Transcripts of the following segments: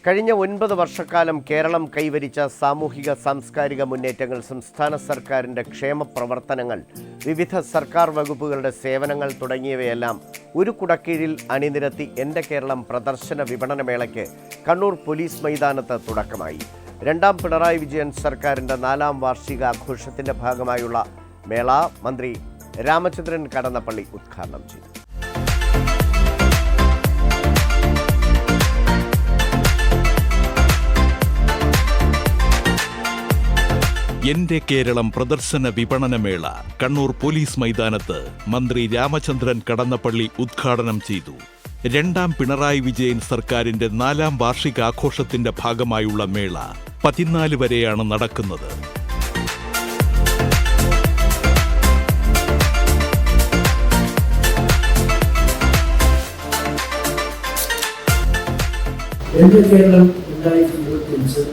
കഴിഞ്ഞ 9 വർഷക്കാലം കേരളം കൈവരിച്ച സാമൂഹിക സാംസ്കാരിക മുന്നേറ്റങ്ങൾ, സംസ്ഥാന സർക്കാരിൻ്റെ ക്ഷേമ പ്രവർത്തനങ്ങൾ, വിവിധ സർക്കാർ വകുപ്പുകളുടെ സേവനങ്ങൾ തുടങ്ങിയവയെല്ലാം ഒരു കുടക്കീഴിൽ അണിനിരത്തി എൻ്റെ കേരളം പ്രദർശന വിപണനമേളയ്ക്ക് കണ്ണൂർ പോലീസ് മൈതാനത്ത് തുടക്കമായി. രണ്ടാം പിണറായി വിജയൻ സർക്കാരിൻ്റെ 4ാം വാർഷികാഘോഷത്തിൻ്റെ ഭാഗമായുള്ള മേള മന്ത്രി രാമചന്ദ്രൻ കടന്നപ്പള്ളി ഉദ്ഘാടനം ചെയ്തു. എന്റെ കേരളം പ്രദർശന വിപണനമേള കണ്ണൂർ പോലീസ് മൈതാനത്ത് മന്ത്രി രാമചന്ദ്രൻ കടന്നപ്പള്ളി ഉദ്ഘാടനം ചെയ്തു. രണ്ടാം പിണറായി വിജയൻ സർക്കാരിന്റെ 4ാം വാർഷികാഘോഷത്തിന്റെ ഭാഗമായുള്ള മേള 14 വരെയാണ് നടക്കുന്നത്. എന്റെ കേരളം 2025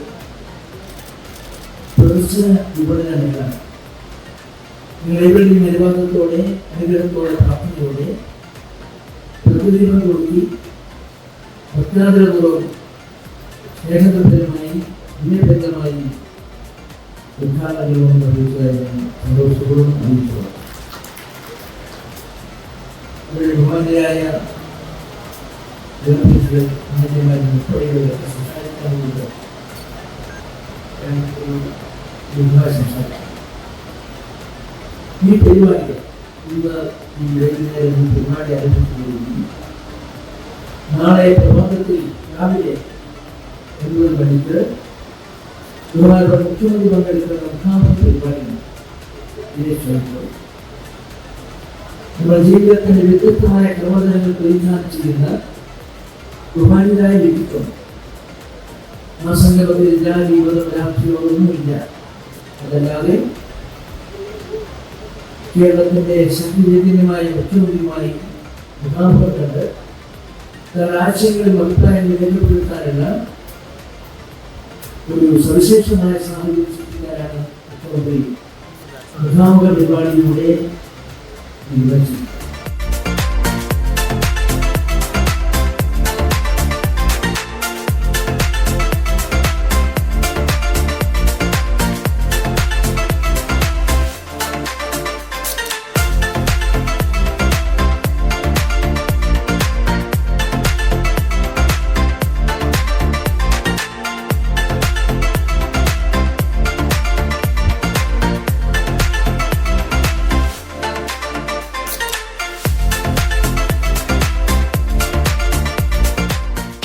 പ്രദർശന വിപണനമേള നിങ്ങളെവരുടെയും അനുവാദത്തോടെ, അനുഗ്രഹത്തോടെ, പ്രാർത്ഥനയോടെ, പ്രതിദിനം കൊടുത്തി ഭക്താദരപൂർവ്വം സ്നേഹബദ്ധമായി വിനയബദ്ധമായി ഉദ്ഘാടനം നിർവഹിച്ചതായി സന്തോഷപൂർവ്വം അറിയിച്ചു. അവരുടെ ബഹുമാന്യരായ ജനപ്രതിനിധികൾ, മന്ത്രിമാരും ഉൾപ്പെടെയുള്ള സംസാരിക്കാറുണ്ട്. ഈ പരിപാടി പരിപാടി ആരംഭിക്കുകയും നാളെ പ്രഭാതത്തിൽ രാവിലെ 9 മണിക്ക് ബഹുമാനപ്പെട്ട മുഖ്യമന്ത്രി പങ്കെടുക്കുന്ന ഒന്നാമത്തെ പരിപാടി നമ്മുടെ ജീവിതത്തിന്റെ വ്യത്യസ്തമായ പ്രവർത്തനങ്ങൾ പരിധാനം ചെയ്യുന്ന ബഹുമാന്യരായ വ്യക്തിത്വം. ആ സന്ദർഭത്തിൽ ജാതി, മതം, രാഷ്ട്രീയമൊന്നുമില്ല. അതല്ലാതെ കേരളത്തിന്റെ ശക്തിചൈതന്യമായ മുഖ്യമന്ത്രിയുമായി മുഖാമുഖത്തുണ്ട്. ആശയങ്ങളും അഭിപ്രായങ്ങളും രേഖപ്പെടുത്താനുള്ള ഒരു സവിശേഷമായ സാഹചര്യം സൃഷ്ടിക്കാനാണ് മുഖ്യമന്ത്രി മുഖാമുഖ പരിപാടിയിലൂടെ നിർവഹിച്ചത്.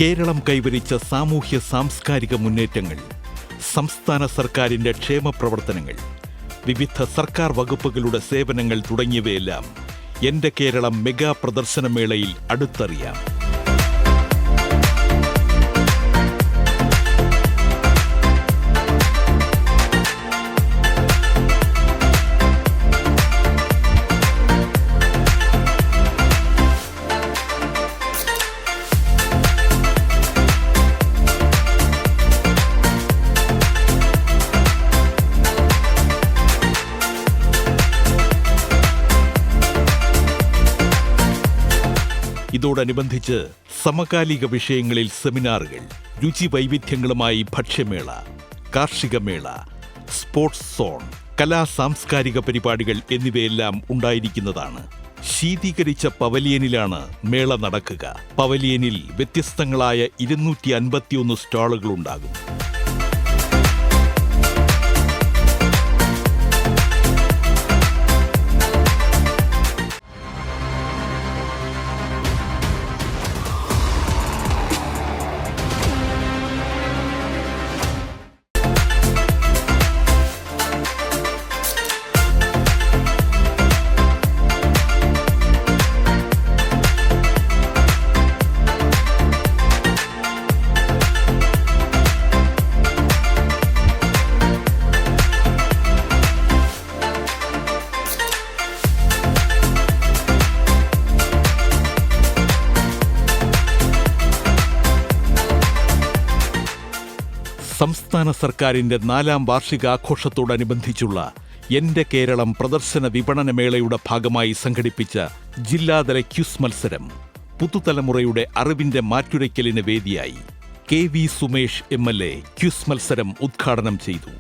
കേരളം കൈവരിച്ച സാമൂഹ്യ സാംസ്കാരിക മുന്നേറ്റങ്ങൾ, സംസ്ഥാന സർക്കാരിന്റെ ക്ഷേമ പ്രവർത്തനങ്ങൾ, വിവിധ സർക്കാർ വകുപ്പുകളുടെ സേവനങ്ങൾ തുടങ്ങിയവയെല്ലാം എന്റെ കേരളം മെഗാ പ്രദർശനമേളയിൽ അടുത്തറിയാം. ഇതോടനുബന്ധിച്ച് സമകാലിക വിഷയങ്ങളിൽ സെമിനാറുകൾ, രുചി വൈവിധ്യങ്ങളുമായി ഭക്ഷ്യമേള, കാർഷികമേള, സ്പോർട്സ് സോൺ, കലാ സാംസ്കാരിക പരിപാടികൾ എന്നിവയെല്ലാം ഉണ്ടായിരിക്കുന്നതാണ്. ശീതീകരിച്ച പവലിയനിലാണ് മേള നടക്കുക. പവലിയനിൽ വ്യത്യസ്തങ്ങളായ 251 സ്റ്റാളുകളുണ്ടാകും. സംസ്ഥാന സർക്കാരിന്റെ 4ാം വാർഷികാഘോഷത്തോടനുബന്ധിച്ചുള്ള എന്റെ കേരളം പ്രദർശന വിപണനമേളയുടെ ഭാഗമായി സംഘടിപ്പിച്ച ജില്ലാതല ക്യൂസ് മത്സരം പുതുതലമുറയുടെ അറിവിന്റെ മാറ്റുരയ്ക്കലിന് വേദിയായി. KV സുമേഷ് MLA ക്വിസ് മത്സരം ഉദ്ഘാടനം ചെയ്തു.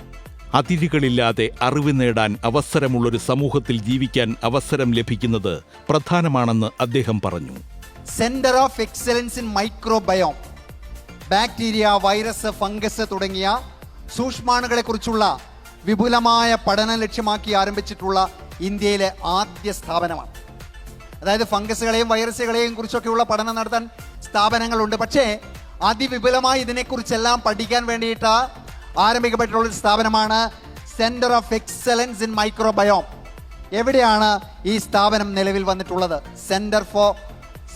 അതിരുകളില്ലാതെ അറിവ് നേടാൻ അവസരമുള്ളൊരു സമൂഹത്തിൽ ജീവിക്കാൻ അവസരം ലഭിക്കുന്നത് പ്രധാനമാണെന്ന് അദ്ദേഹം പറഞ്ഞു. Centre of excellence in microbiome, bacteria, virus, fungus തുടങ്ങിയ സൂക്ഷ്മാണുക്കളെക്കുറിച്ചുള്ള വിപുലമായ പഠനം ലക്ഷ്യമാക്കി ആരംഭിച്ചിട്ടുള്ള ഇന്ത്യയിലെ ആദ്യ സ്ഥാപനമാണ്. അതായത് ഫംഗസുകളെയും വൈറസുകളെയും കുറിച്ചൊക്കെയുള്ള പഠനം നടത്താൻ സ്ഥാപനങ്ങളുണ്ട്. പക്ഷേ അതിവിപുലമായി ഇതിനെക്കുറിച്ചെല്ലാം പഠിക്കാൻ വേണ്ടിയിട്ട് ആരംഭിക്കപ്പെട്ടിട്ടുള്ള ഒരു സ്ഥാപനമാണ് centre of excellence in microbiome. എവിടെയാണ് ഈ സ്ഥാപനം നിലവിൽ വന്നിട്ടുള്ളത്?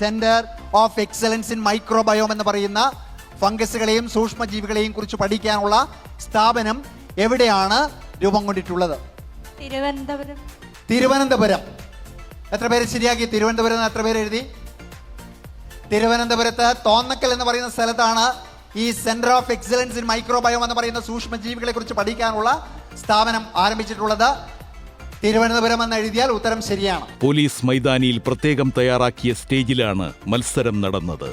Centre of excellence in microbiome എന്ന് പറയുന്ന ഫംഗസുകളെയും സൂക്ഷ്മജീവികളെയും കുറിച്ച് പഠിക്കാനുള്ള സ്ഥാപനം എവിടെയാണ് രൂപം കൊണ്ടിട്ടുള്ളത്? തിരുവനന്തപുരം. എത്ര പേര് ശരിയാക്കി? തിരുവനന്തപുരം എത്ര പേര് എഴുതി? തിരുവനന്തപുരത്ത് തോന്നക്കൽ എന്ന് പറയുന്ന സ്ഥലത്താണ് ഈ centre of excellence in microbiome എന്ന് പറയുന്ന സൂക്ഷ്മജീവികളെ കുറിച്ച് പഠിക്കാനുള്ള സ്ഥാപനം ആരംഭിച്ചിട്ടുള്ളത്. തിരുവനന്തപുരം എന്ന് എഴുതിയാൽ ഉത്തരം ശരിയാണ്. പോലീസ് മൈതാനിയിൽ പ്രത്യേകം തയ്യാറാക്കിയ സ്റ്റേജിലാണ് മത്സരം നടന്നത്.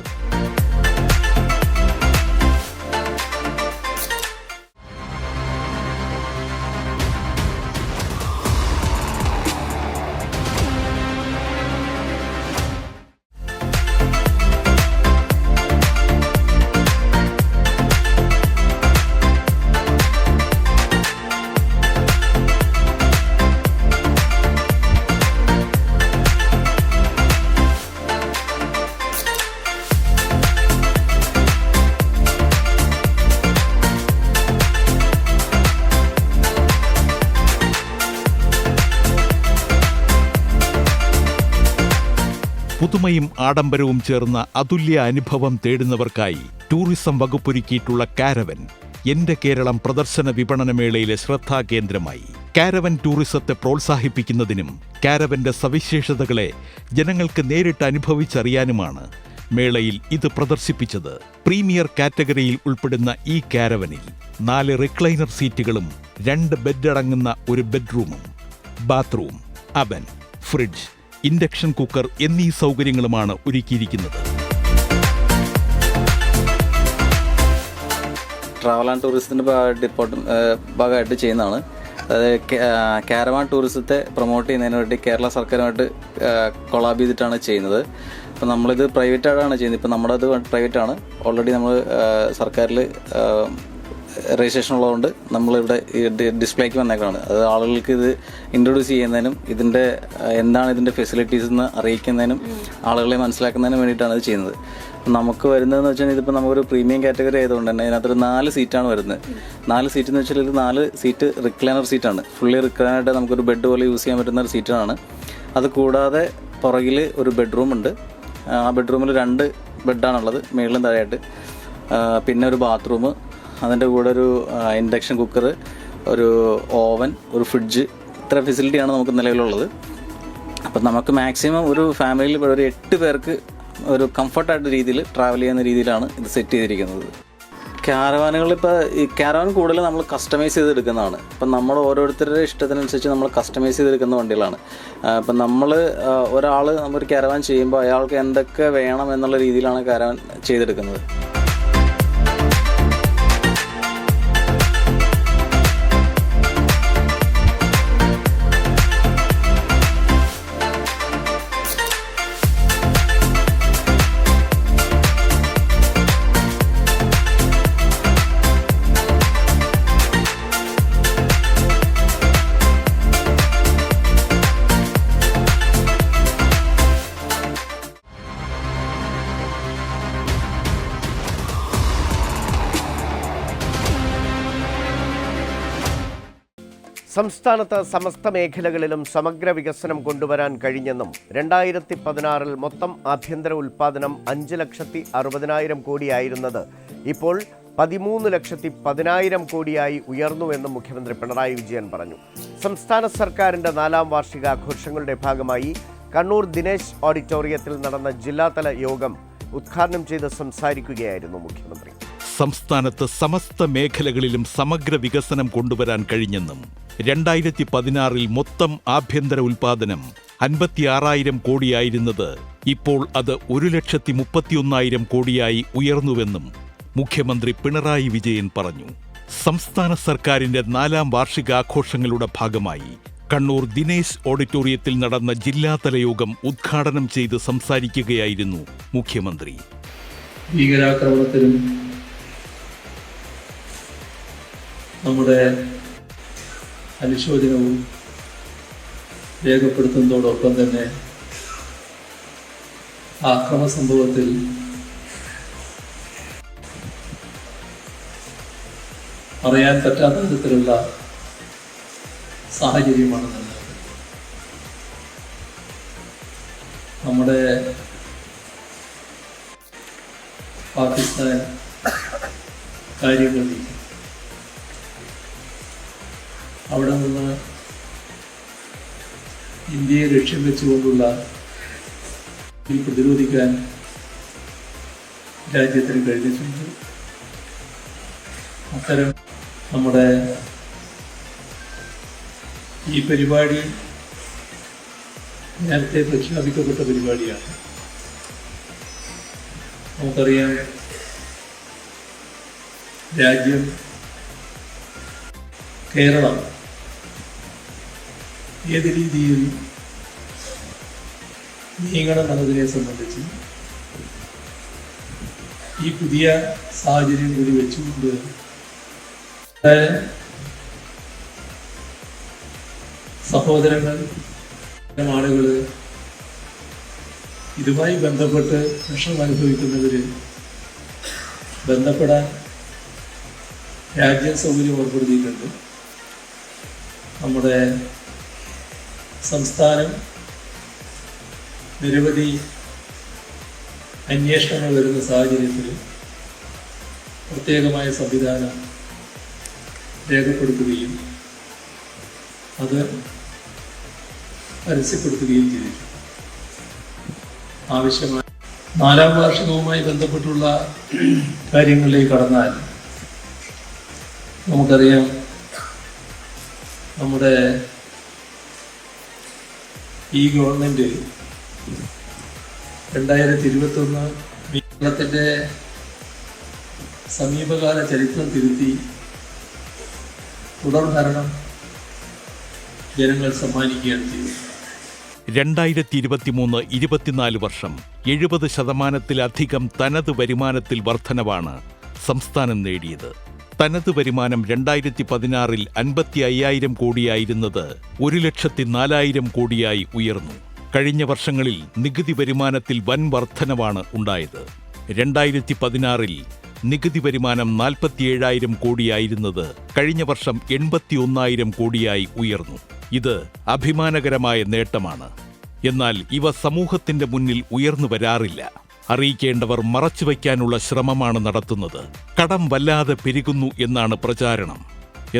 പുതുമയും ആഡംബരവും ചേർന്ന അതുല്യ അനുഭവം തേടുന്നവർക്കായി ടൂറിസം വകുപ്പൊരുക്കിയിട്ടുള്ള കാരവൻ എന്റെ കേരളം പ്രദർശന വിപണനമേളയിലെ ശ്രദ്ധാകേന്ദ്രമായി. കാരവൻ ടൂറിസത്തെ പ്രോത്സാഹിപ്പിക്കുന്നതിനും കാരവന്റെ സവിശേഷതകളെ ജനങ്ങൾക്ക് നേരിട്ട് അനുഭവിച്ചറിയാനുമാണ് മേളയിൽ ഇത് പ്രദർശിപ്പിച്ചത്. പ്രീമിയർ കാറ്റഗറിയിൽ ഉൾപ്പെടുന്ന ഈ കാരവനിൽ 4 റിക്ലൈനർ സീറ്റുകളും 2 ബെഡ് അടങ്ങുന്ന ഒരു ബെഡ്റൂമും ബാത്റൂം, അവൻ, ഫ്രിഡ്ജ്, ഇൻഡക്ഷൻ കുക്കർ എന്നീ സൗകര്യങ്ങളുമാണ് ഒരുക്കിയിരിക്കുന്നത്. ട്രാവൽ ആൻഡ് ടൂറിസത്തിൻ്റെ ഭാഗമായിട്ട് ചെയ്യുന്നതാണ്. അതായത് കാരവാൻ ടൂറിസത്തെ പ്രൊമോട്ട് ചെയ്യുന്നതിന് വേണ്ടി കേരള സർക്കാരുമായിട്ട് കൊളാബ് ചെയ്തിട്ടാണ് ചെയ്യുന്നത്. അപ്പോൾ നമ്മളിത് പ്രൈവറ്റായിട്ടാണ് ചെയ്യുന്നത്. ഇപ്പോൾ നമ്മുടെ അത് പ്രൈവറ്റാണ്. ഓൾറെഡി നമ്മൾ സർക്കാരിൽ രജിസ്ട്രേഷൻ ഉള്ളതുകൊണ്ട് നമ്മളിവിടെ ഡിസ്പ്ലേക്ക് വന്നേക്കാണ്. അത് ആളുകൾക്ക് ഇത് ഇൻട്രൊഡ്യൂസ് ചെയ്യുന്നതിനും ഇതിൻ്റെ എന്താണ് ഇതിൻ്റെ ഫെസിലിറ്റീസ് എന്ന് അറിയിക്കുന്നതിനും ആളുകളെ മനസ്സിലാക്കുന്നതിനും വേണ്ടിയിട്ടാണ് ഇത് ചെയ്യുന്നത്. നമുക്ക് വരുന്നതെന്ന് വെച്ചാൽ ഇതിപ്പോൾ നമുക്കൊരു പ്രീമിയം കാറ്റഗറി ആയതുകൊണ്ട് തന്നെ ഇതിനകത്തൊരു 4 സീറ്റാണ് വരുന്നത്. 4 സീറ്റ് എന്ന് വെച്ചാൽ ഇത് 4 സീറ്റ് റിക്ലൈനർ സീറ്റാണ്. ഫുള്ളി റിക്ലൈനായിട്ട് നമുക്കൊരു ബെഡ് പോലെ യൂസ് ചെയ്യാൻ പറ്റുന്ന ഒരു സീറ്റാണ്. അത് കൂടാതെ പുറകിൽ ഒരു ബെഡ്റൂം ഉണ്ട്. ആ ബെഡ്റൂമിൽ 2 ബെഡാണുള്ളത്, മേളിലും താഴെയായിട്ട്. പിന്നെ ഒരു ബാത്റൂം, അതിൻ്റെ കൂടെ ഒരു ഇൻഡക്ഷൻ കുക്കർ, ഒരു ഓവൻ, ഒരു ഫ്രിഡ്ജ്, ഇത്ര ഫെസിലിറ്റിയാണ് നമുക്ക് നിലവിലുള്ളത്. അപ്പം നമുക്ക് മാക്സിമം ഒരു ഫാമിലിയിൽ ഒരു 8 പേർക്ക് ഒരു കംഫർട്ടായിട്ട് രീതിയിൽ ട്രാവൽ ചെയ്യുന്ന രീതിയിലാണ് ഇത് സെറ്റ് ചെയ്തിരിക്കുന്നത്. ക്യാരവാനുകളിപ്പോൾ ഈ ക്യാരവാൻ കൂടുതൽ നമ്മൾ കസ്റ്റമൈസ് ചെയ്തെടുക്കുന്നതാണ്. ഇപ്പം നമ്മൾ ഓരോരുത്തരുടെ ഇഷ്ടത്തിനനുസരിച്ച് നമ്മൾ കസ്റ്റമൈസ് ചെയ്തെടുക്കുന്ന വണ്ടികളാണ്. ഇപ്പം നമ്മൾ ഒരാൾ ഒരു ക്യാരവാൻ ചെയ്യുമ്പോൾ അയാൾക്ക് എന്തൊക്കെ വേണം എന്നുള്ള രീതിയിലാണ് ക്യാരവാൻ ചെയ്തെടുക്കുന്നത്. സംസ്ഥാനത്ത് സമസ്ത മേഖലകളിലും സമഗ്ര വികസനം കൊണ്ടുവരാൻ കഴിഞ്ഞെന്നും 2016 മൊത്തം ആഭ്യന്തര ഉൽപ്പാദനം 5,60,000 കോടിയായിരുന്നത് ഇപ്പോൾ 13,10,000 കോടിയായി ഉയർന്നുവെന്നും മുഖ്യമന്ത്രി പിണറായി വിജയൻ പറഞ്ഞു. സംസ്ഥാന സർക്കാരിൻ്റെ 4ാം വാർഷികാഘോഷങ്ങളുടെ ഭാഗമായി കണ്ണൂർ ദിനേശ് ഓഡിറ്റോറിയത്തിൽ നടന്ന ജില്ലാതല യോഗം ഉദ്ഘാടനം ചെയ്ത് സംസാരിക്കുകയായിരുന്നു മുഖ്യമന്ത്രി. സംസ്ഥാനത്ത് സമസ്ത മേഖലകളിലും സമഗ്ര വികസനം കൊണ്ടുവരാൻ കഴിഞ്ഞെന്നും 2016 മൊത്തം ആഭ്യന്തര ഉൽപ്പാദനം 56,000 കോടിയായിരുന്നത് ഇപ്പോൾ അത് 1,31,000 കോടിയായി ഉയർന്നുവെന്നും മുഖ്യമന്ത്രി പിണറായി വിജയൻ പറഞ്ഞു. സംസ്ഥാന സർക്കാരിന്റെ 4ാം വാർഷികാഘോഷങ്ങളുടെ ഭാഗമായി കണ്ണൂർ ദിനേശ് ഓഡിറ്റോറിയത്തിൽ നടന്ന ജില്ലാതല യോഗം ഉദ്ഘാടനം ചെയ്ത് സംസാരിക്കുകയായിരുന്നു മുഖ്യമന്ത്രി. ഭീകരാക്രമണത്തിനും നമ്മുടെ അനുശോചനവും രേഖപ്പെടുത്തുന്നതോടൊപ്പം തന്നെ ആക്രമണ സംഭവത്തിൽ പറയാൻ പറ്റാത്ത തരത്തിലുള്ള സാഹചര്യമാണ് നിന്നത്. നമ്മുടെ പാകിസ്ഥാൻ കാര്യങ്ങൾ അവിടെ നിന്ന് ഇന്ത്യയെ ലക്ഷ്യം വെച്ചുകൊണ്ടുള്ള പ്രതിരോധിക്കാൻ രാജ്യത്തിന് കഴിഞ്ഞിട്ടുണ്ട്. അത്തരം നമ്മുടെ ഈ പരിപാടി നേരത്തെ പ്രഖ്യാപിക്കപ്പെട്ട പരിപാടിയാണ്. നമുക്കറിയാം, രാജ്യം കേരളം ഏത് രീതിയിൽ നീങ്ങണം എന്നതിനെ സംബന്ധിച്ച് ഈ പുതിയ സാഹചര്യം കൂടി വെച്ചുകൊണ്ട് സഹോദരങ്ങൾ, ആളുകൾ, ഇതുമായി ബന്ധപ്പെട്ട് വിഷമം അനുഭവിക്കുന്നവര് ബന്ധപ്പെടാൻ രാജ്യം സൗകര്യം ഏർപ്പെടുത്തിയിട്ടുണ്ട്. നമ്മുടെ സംസ്ഥാനം നിരവധി അന്വേഷണങ്ങൾ വരുന്ന സാഹചര്യത്തിൽ പ്രത്യേകമായ സംവിധാനം രേഖപ്പെടുത്തുകയും അത് പരസ്യപ്പെടുത്തുകയും ചെയ്തിട്ടുണ്ട്. ആവശ്യമായ 4ാം വാർഷികവുമായി ബന്ധപ്പെട്ടുള്ള കാര്യങ്ങളിലേക്ക് കടന്നാൽ നമുക്കറിയാം, നമ്മുടെ ഈ ഗവൺമെന്റ് 2021 കേരളത്തിൻ്റെ സമീപകാല ചരിത്രം തിരുത്തി തുടർ ഭരണം ജനങ്ങൾ സമ്മാനിക്കുകയാണ് ചെയ്തത്. 2023-24 വർഷം 70%-ലധികം തനത് വരുമാനത്തിൽ വർധനവാണ് സംസ്ഥാനം നേടിയത്. തനത് വരുമാനം 2016-ൽ 55,000 കോടിയായിരുന്നത് 1,04,000 കോടിയായി ഉയർന്നു. കഴിഞ്ഞ വർഷങ്ങളിൽ നികുതി വരുമാനത്തിൽ വൻ വർധനവാണ് ഉണ്ടായത്. 2016-ൽ നികുതി വരുമാനം 47,000 കോടിയായിരുന്നത് കഴിഞ്ഞ വർഷം 81,000 കോടിയായി ഉയർന്നു. ഇത് അഭിമാനകരമായ നേട്ടമാണ്. എന്നാൽ ഇവ സമൂഹത്തിന്റെ മുന്നിൽ ഉയർന്നു വരാറില്ല. അറിയിക്കേണ്ടവർ മറച്ചുവയ്ക്കാനുള്ള ശ്രമമാണ് നടത്തുന്നത്. കടം വല്ലാതെ പെരുകുന്നു എന്നാണ് പ്രചാരണം.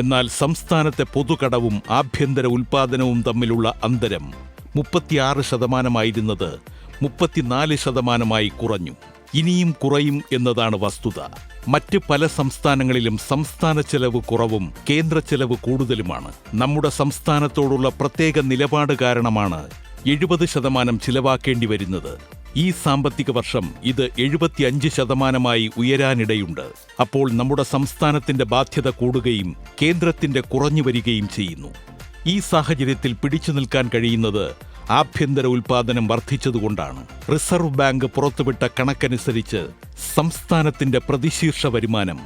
എന്നാൽ സംസ്ഥാനത്തെ പൊതുകടവും ആഭ്യന്തര ഉൽപ്പാദനവും തമ്മിലുള്ള അന്തരം 36%-ആയിരുന്നത് 34%-ആയി കുറഞ്ഞു. ഇനിയും കുറയും എന്നതാണ് വസ്തുത. മറ്റ് പല സംസ്ഥാനങ്ങളിലും സംസ്ഥാന ചെലവ് കുറവും കേന്ദ്ര ചെലവ് കൂടുതലുമാണ്. നമ്മുടെ സംസ്ഥാനത്തോടുള്ള പ്രത്യേക നിലപാട് കാരണമാണ് 70% ചിലവാക്കേണ്ടി വരുന്നത്. ഈ സാമ്പത്തിക വർഷം ഇത് 75%-ആയി ഉയരാനിടയുണ്ട്. അപ്പോൾ നമ്മുടെ സംസ്ഥാനത്തിന്റെ ബാധ്യത കൂടുകയും കേന്ദ്രത്തിന്റെ കുറഞ്ഞു വരികയും ചെയ്യുന്നു. ഈ സാഹചര്യത്തിൽ പിടിച്ചു നിൽക്കാൻ കഴിയുന്നത് ആഭ്യന്തര ഉൽപ്പാദനം വർദ്ധിച്ചതുകൊണ്ടാണ്. റിസർവ് ബാങ്ക് പുറത്തുവിട്ട കണക്കനുസരിച്ച് സംസ്ഥാനത്തിന്റെ പ്രതിശീർഷ വരുമാനം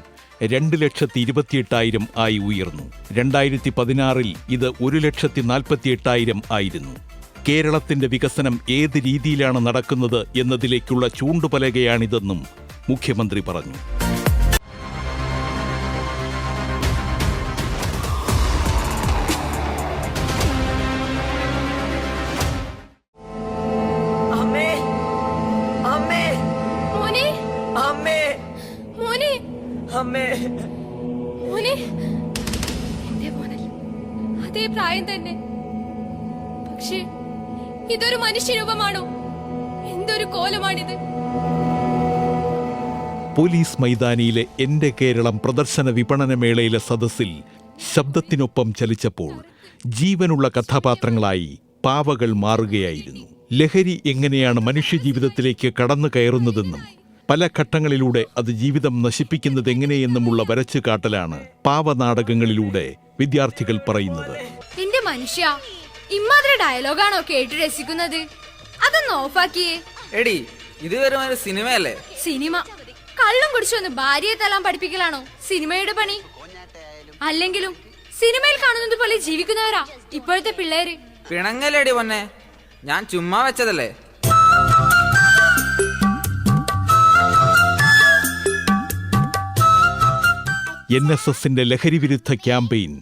2,28,000 ആയി ഉയർന്നു. 2016-ൽ ഇത് 1,48,000 ആയിരുന്നു. കേരളത്തിന്റെ വികസനം ഏത് രീതിയിലാണ് നടക്കുന്നത് എന്നതിലേക്കുള്ള ചൂണ്ടുപലകയാണിതെന്നും മുഖ്യമന്ത്രി പറഞ്ഞു. അതേ പ്രായം തന്നെ, പക്ഷേ ഇതൊരു മനുഷ്യരൂപമാണോ? എന്തൊരു കോലമാണിത്! പോലീസ് മൈതാനിയിലെ എന്റെ കേരളം പ്രദർശന വിപണനമേളയിലെ സദസ്സിൽ ശബ്ദത്തിനൊപ്പം ചലിച്ചപ്പോൾ ജീവനുള്ള കഥാപാത്രങ്ങളായി പാവകൾ മാറുകയായിരുന്നു. ലഹരി എങ്ങനെയാണ് മനുഷ്യജീവിതത്തിലേക്ക് കടന്നു കയറുന്നതെന്നും പല ഘട്ടങ്ങളിലൂടെ അത് ജീവിതം നശിപ്പിക്കുന്നതെങ്ങനെയെന്നുമുള്ള വരച്ചു കാട്ടലാണ് പാവനാടകങ്ങളിലൂടെ വിദ്യാർത്ഥികൾ പറയുന്നത്. എന്റെ മനുഷ്യ, ഇമ്മാതിരി ഡയലോഗാണോ കേട്ട് രസിക്കുന്നത്? അതൊന്ന് ഓഫാക്കിയേ. എടി, ഇത് വെറും ഒരു സിനിമയല്ലേ? സിനിമ കള്ളും കുടിച്ചൊന്ന് ഭാര്യയെ തല്ലാൻ പഠിപ്പിക്കലാണോ സിനിമയുടെ പണി? അല്ലെങ്കിലും സിനിമയിൽ കാണുന്നത് പോലെ ജീവിക്കുന്നവരാ ഇപ്പോഴത്തെ പിള്ളേര്. പിണങ്ങലേടി പൊന്നെ, ഞാൻ ചുമ്മാ വെച്ചതല്ലേ. NSSന്റെ ലഹരിവിരുദ്ധ ക്യാമ്പയിൻ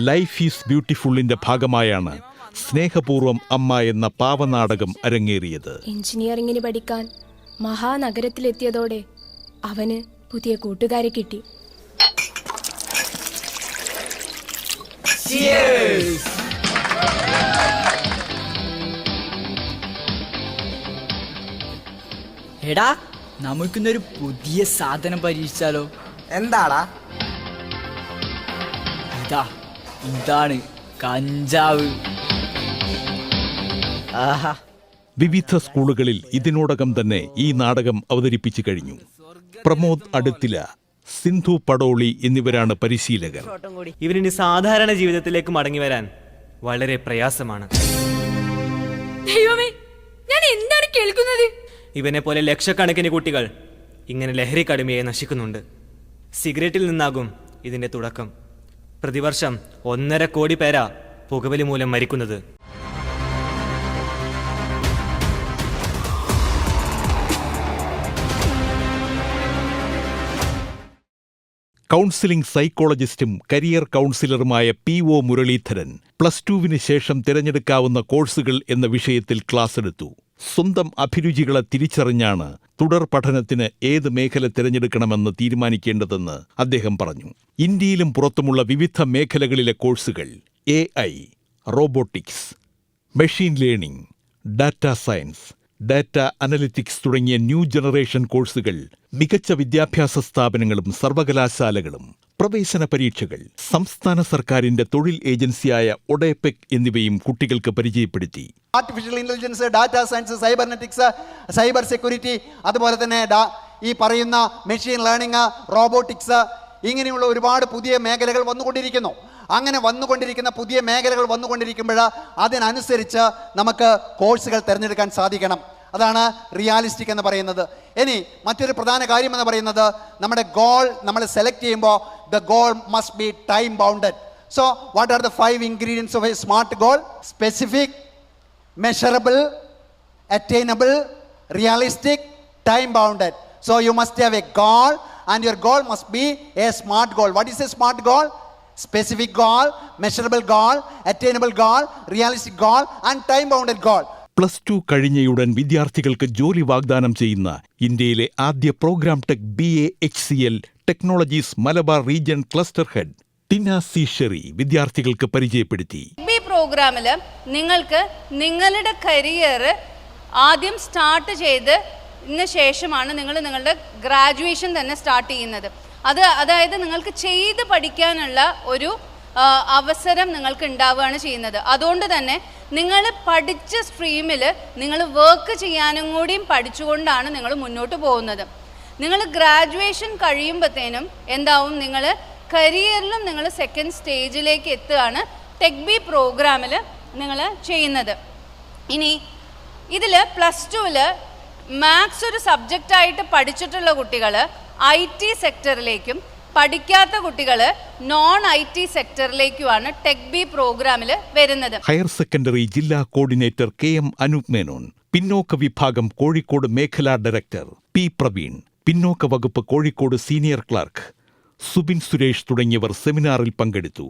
ലൈഫ് ഈസ് ബ്യൂട്ടിഫുള്ളിന്റെ ഭാഗമായാണ് സ്നേഹപൂർവം അമ്മ എന്ന പാവനാടകം അരങ്ങേറിയത്. എഞ്ചിനീയറിംഗിന് പഠിക്കാൻ മഹാനഗരത്തിലെത്തിയതോടെ അവന് പുതിയ കൂട്ടുകാരെ കിട്ടി. എടാ, നമുക്കിന്നൊരു പുതിയ സാധനം പരീക്ഷിച്ചാലോ? എന്താടാ? ഇതാണ് കഞ്ചാവ്. ആഹാ, വിവിധ സ്കൂളുകളിൽ ഇതിനോടകം തന്നെ ഈ നാടകം അവതരിപ്പിച്ചു കഴിഞ്ഞു. പ്രമോദ് അടുത്തില, സിന്ധു പടോളി എന്നിവരാണ് പരിശീലകർ. ഇവനിനി സാധാരണ ജീവിതത്തിലേക്ക് മടങ്ങി വരാൻ വളരെ പ്രയാസമാണ്. ദൈവമേ, ഞാൻ എന്താണ് കേൾക്കുന്നത്? ഇവനെ പോലെ ലക്ഷക്കണക്കിന് കുട്ടികൾ ഇങ്ങനെ ലഹരി കടുമയെ നശിക്കുന്നുണ്ട്. സിഗരറ്റിൽ നിന്നാകും ഇതിന്റെ തുടക്കം. പ്രതിവർഷം 1.5 കോടി പേരാ പുകവലി മൂലം മരിക്കുന്നത്. കൗൺസിലിംഗ് സൈക്കോളജിസ്റ്റും കരിയർ കൗൺസിലറുമായ PO മുരളീധരൻ +2വിന് ശേഷം തിരഞ്ഞെടുക്കാവുന്ന കോഴ്സുകൾ എന്ന വിഷയത്തിൽ ക്ലാസ് എടുത്തു. സ്വന്തം അഭിരുചികളെ തിരിച്ചറിഞ്ഞാണ് തുടർ പഠനത്തിന് ഏത് മേഖല തിരഞ്ഞെടുക്കണമെന്ന് തീരുമാനിക്കേണ്ടതെന്ന് അദ്ദേഹം പറഞ്ഞു. ഇന്ത്യയിലും പുറത്തുമുള്ള വിവിധ മേഖലകളിലെ കോഴ്സുകൾ AI, robotics, machine learning, data science, data analytics തുടങ്ങിയ ന്യൂ ജനറേഷൻ കോഴ്സുകൾ മികച്ച വിദ്യാഭ്യാസ സ്ഥാപനങ്ങളും സർവകലാശാലകളും, പ്രവേശന പരീക്ഷകൾ, സംസ്ഥാന സർക്കാരിന്റെ തൊഴിൽ ഏജൻസിയായ ഒഡെപെക് എന്നിവയും കുട്ടികൾക്ക് പരിചയപ്പെടുത്തി. Artificial intelligence, data science, cybernetics, cyber security, അതുപോലെ തന്നെ ഈ പറയുന്ന മെഷീൻ ലേണിംഗ്, റോബോട്ടിക്സ്, ഇങ്ങനെയുള്ള ഒരുപാട് പുതിയ മേഖലകൾ വന്നുകൊണ്ടിരിക്കുന്നു. അങ്ങനെ വന്നുകൊണ്ടിരിക്കുന്ന പുതിയ മേഖലകൾ വന്നുകൊണ്ടിരിക്കുമ്പോൾ അതിനനുസരിച്ച് നമുക്ക് കോഴ്സുകൾ തിരഞ്ഞെടുക്കാൻ സാധിക്കണം. അതാണ് റിയാലിസ്റ്റിക് എന്ന് പറയുന്നത്. ഇനി മറ്റൊരു പ്രധാന കാര്യം എന്ന് പറയുന്നത്, നമ്മുടെ ഗോൾ നമ്മൾ സെലക്ട് ചെയ്യുമ്പോൾ the goal must be time bounded. So what are the 5 ingredients of A smart goal? Specific, measurable, attainable, realistic, time bounded. So you must have a goal and your goal must be a smart goal. What is a smart goal? Specific goal, measurable goal, attainable goal, realistic goal and time bounded goal. +2 കഴിഞ്ഞയുടൻ വിദ്യാർത്ഥികൾക്ക് ജോലി വാഗ്ദാനം ചെയ്യുന്ന ഇന്ത്യയിലെ ആദ്യ program tech BA HCL technologies Malabar region cluster head Tina C Sherry വിദ്യാർത്ഥികൾക്ക് പരിചയപ്പെടുത്തി. ഈ പ്രോഗ്രാമിൽ നിങ്ങൾക്ക് നിങ്ങളുടെ കരിയർ ആദ്യം സ്റ്റാർട്ട് ചെയ്തതിന് ശേഷമാണ് നിങ്ങൾ നിങ്ങളുടെ ഗ്രാജുവേഷൻ തന്നെ സ്റ്റാർട്ട് ചെയ്യുന്നത്. അതായത് നിങ്ങൾക്ക് ചെയ്ത് പഠിക്കാനുള്ള ഒരു അവസരം നിങ്ങൾക്ക് ഉണ്ടാവുകയാണ് ചെയ്യുന്നത്. അതുകൊണ്ട് തന്നെ നിങ്ങൾ പഠിച്ച സ്ട്രീമിൽ നിങ്ങൾ വർക്ക് ചെയ്യാനും കൂടിയും പഠിച്ചുകൊണ്ടാണ് നിങ്ങൾ മുന്നോട്ട് പോകുന്നത്. നിങ്ങൾ ഗ്രാജുവേഷൻ കഴിയുമ്പോഴത്തേനും എന്താവും, നിങ്ങൾ കരിയറിലും നിങ്ങൾ സെക്കൻഡ് സ്റ്റേജിലേക്ക് എത്തുകയാണ് ടെക് ബി പ്രോഗ്രാമിൽ നിങ്ങൾ ചെയ്യുന്നത്. ഇനി ഇതിൽ +2ൽ മാത്സ് ഒരു സബ്ജക്റ്റായിട്ട് പഠിച്ചിട്ടുള്ള കുട്ടികൾ IT സെക്ടറിലേക്കും പഠിക്കാത്ത കുട്ടികൾ non-IT സെക്ടറിലേക്കുമാണ് ടെക് ബി പ്രോഗ്രാമിൽ വരുന്നത്. ഹയർ സെക്കൻഡറി ജില്ലാ കോർഡിനേറ്റർ KM അനൂപ് മേനോൻ, പിന്നോക്ക വിഭാഗം കോഴിക്കോട് മേഖലാ ഡയറക്ടർ P പ്രവീൺ, പിന്നോക്ക വകുപ്പ് കോഴിക്കോട് സീനിയർ ക്ലർക്ക് സുബിൻ സുരേഷ് തുടങ്ങിയവർ സെമിനാറിൽ പങ്കെടുത്തു.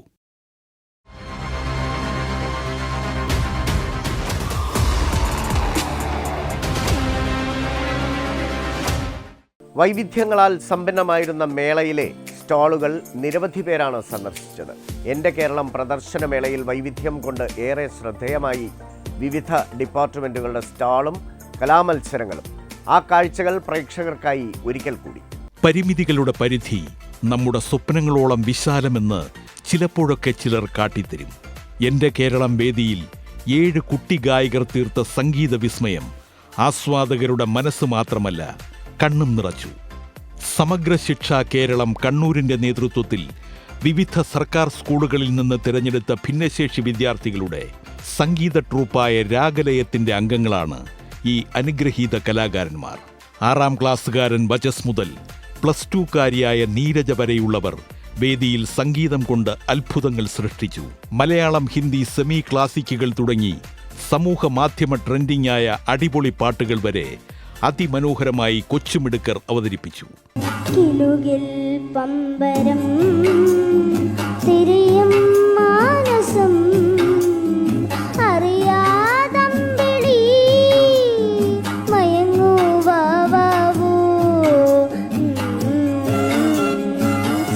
വൈവിധ്യങ്ങളാൽ സമ്പന്നമായിരുന്ന മേളയിലെ സ്റ്റാളുകൾ നിരവധി പേരാണ് സന്ദർശിച്ചത്. എൻ്റെ കേരളം പ്രദർശനമേളയിൽ വൈവിധ്യം കൊണ്ട് ഏറെ ശ്രദ്ധേയമായി വിവിധ ഡിപ്പാർട്ട്മെൻറ്റുകളുടെ സ്റ്റാളും കലാമത്സരങ്ങളും. ആ കാഴ്ചകൾ പ്രേക്ഷകർക്കായി ഒരിക്കൽ കൂടി. പരിമിതികളുടെ പരിധി നമ്മുടെ സ്വപ്നങ്ങളോളം വിശാലമെന്ന് ചിലപ്പോഴൊക്കെ ചിലർ കാട്ടിത്തരും. എൻ്റെ കേരളം വേദിയിൽ 7 കുട്ടി ഗായകർ തീർത്ത സംഗീത വിസ്മയം ആസ്വാദകരുടെ മനസ്സ് മാത്രമല്ല കണ്ണും നിറച്ചു. സമഗ്ര ശിക്ഷ കേരളം കണ്ണൂരിന്റെ നേതൃത്വത്തിൽ വിവിധ സർക്കാർ സ്കൂളുകളിൽ നിന്ന് തിരഞ്ഞെടുത്ത ഭിന്നശേഷി വിദ്യാർത്ഥികളുടെ സംഗീത ട്രൂപ്പായ രാഗലയത്തിന്റെ അംഗങ്ങളാണ് ഈ അനുഗ്രഹീത കലാകാരന്മാർ. 6ാം ക്ലാസ്സുകാരൻ വചസ് മുതൽ +2കാരിയായ നീരജ വരെയുള്ളവർ വേദിയിൽ സംഗീതം കൊണ്ട് അത്ഭുതങ്ങൾ സൃഷ്ടിച്ചു. മലയാളം, ഹിന്ദി, സെമി ക്ലാസിക്കുകൾ തുടങ്ങി സമൂഹ മാധ്യമ ട്രെൻഡിംഗ് ആയ അടിപൊളി പാട്ടുകൾ വരെ അതിമനോഹരമായി കൊച്ചുമിടുക്കർ അവതരിപ്പിച്ചു. കിലുകിൽ പമ്പരം തിരിയും മാനസം അറിയാതമ്പിളി മയങ്ങുവാവൂ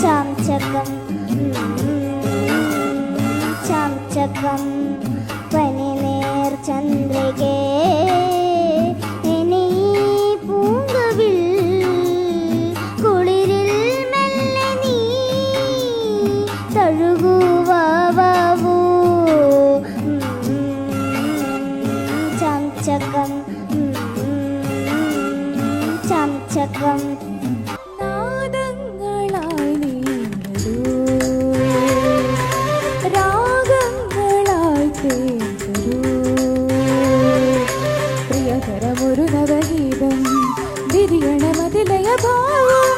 ചാംചകം ചാംചകം പനിനേർ ചന്ദ്രികേ ചംചകം നാദങ്ങളായി നീങ്ങൂ രാഗങ്ങളായി തേങ്ങൂ പ്രിയതരമൊരു നവഗീതം വിരിയണമതിലയ ഭാവം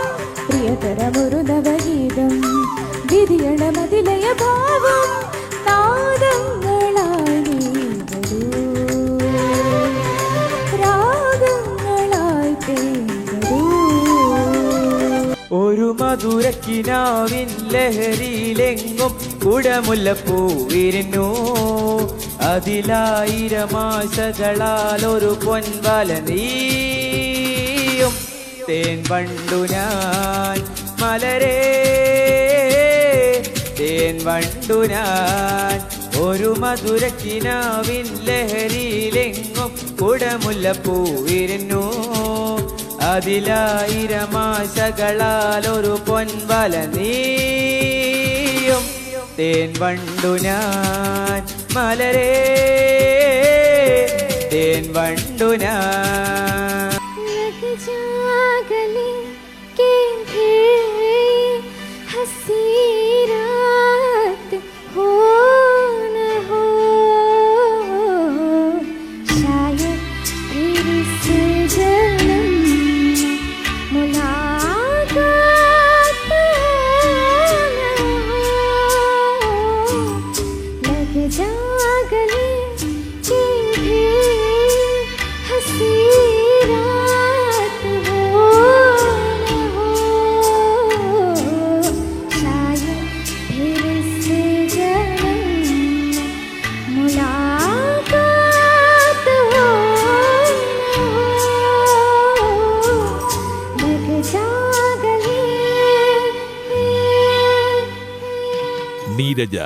പ്രിയതരമൊരു നവഗീതം വിരിയണമതിലയ ഭാവം നാദങ്ങളായി നീങ്ങൂ രാഗങ്ങളായി തേങ്ങൂ. ഒരു മധുരക്കിനാവിൻ ലഹരിയിലെങ്ങും കുടമുല്ലപ്പൂവിരുന്നു. അതിലായിരമാശകളാൽ ഒരു പൊൻവല നീയും തേൻ വണ്ടു ഞാൻ മലരേ തേൻ വണ്ടു ഞാൻ. ഒരു മധുരക്കിനാവിൻ ലഹരിയിലെങ്ങും കുടമുല്ലപ്പൂവിരുന്നു. അതിലായിരമാശകളാൽ ഒരു പൊൻവല നീയും തേൻ വണ്ടു ഞാൻ മലരേ തേൻ വണ്ടു ഞാൻ. जागले के हंसी रात हो न हो शायद फिर से जन्म मुलाकात न हो. लग जागले के हंसी रात हो न हो शायद फिर से जन्म मुलाकात हो न हो. लग जागले നീരജ,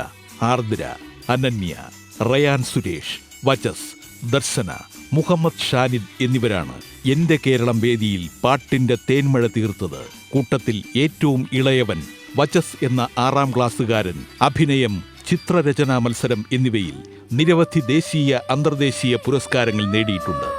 ആർദ്ര, അനന്യ, റയാൻ സുരേഷ്, വചസ്, ദർശന, മുഹമ്മദ് ഷാനിദ് എന്നിവരാണ് എന്റെ കേരളം വേദിയിൽ പാട്ടിന്റെ തേന്മഴ തീർത്തത്. കൂട്ടത്തിൽ ഏറ്റവും ഇളയവൻ വചസ് എന്ന 6ാം ക്ലാസ്സുകാരൻ അഭിനയം, ചിത്രരചനാ മത്സരം എന്നിവയിൽ നിരവധി ദേശീയ, അന്തർദേശീയ പുരസ്കാരങ്ങൾ നേടിയിട്ടുണ്ട്.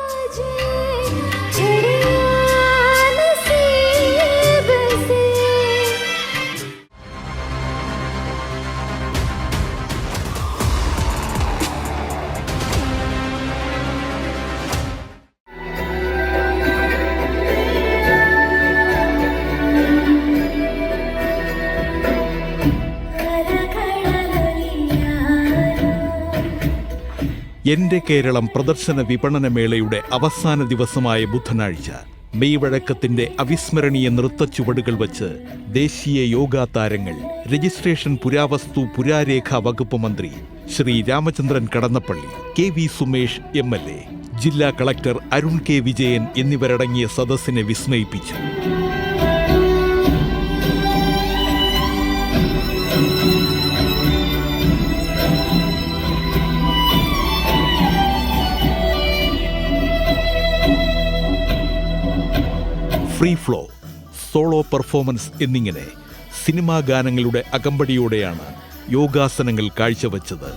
എന്റെ കേരളം പ്രദർശന വിപണനമേളയുടെ അവസാന ദിവസമായ ബുധനാഴ്ച മെയ് വഴക്കത്തിന്റെ അവിസ്മരണീയ നൃത്തച്ചുവടുകൾ വച്ച് ദേശീയ യോഗാ താരങ്ങൾ, രജിസ്ട്രേഷൻ, പുരാവസ്തു, പുരാരേഖാ വകുപ്പ് മന്ത്രി ശ്രീ രാമചന്ദ്രൻ കടന്നപ്പള്ളി, KV സുമേഷ് MLA, ജില്ലാ കളക്ടർ അരുൺ K വിജയൻ എന്നിവരടങ്ങിയ സദസ്സിനെ വിസ്മയിപ്പിച്ചു. ഫ്രീ ഫ്ലോ, സോളോ പെർഫോമൻസ് എന്നിങ്ങനെ സിനിമാ ഗാനങ്ങളുടെ അകമ്പടിയോടെയാണ് യോഗാസനങ്ങൾ കാഴ്ചവെച്ചത്.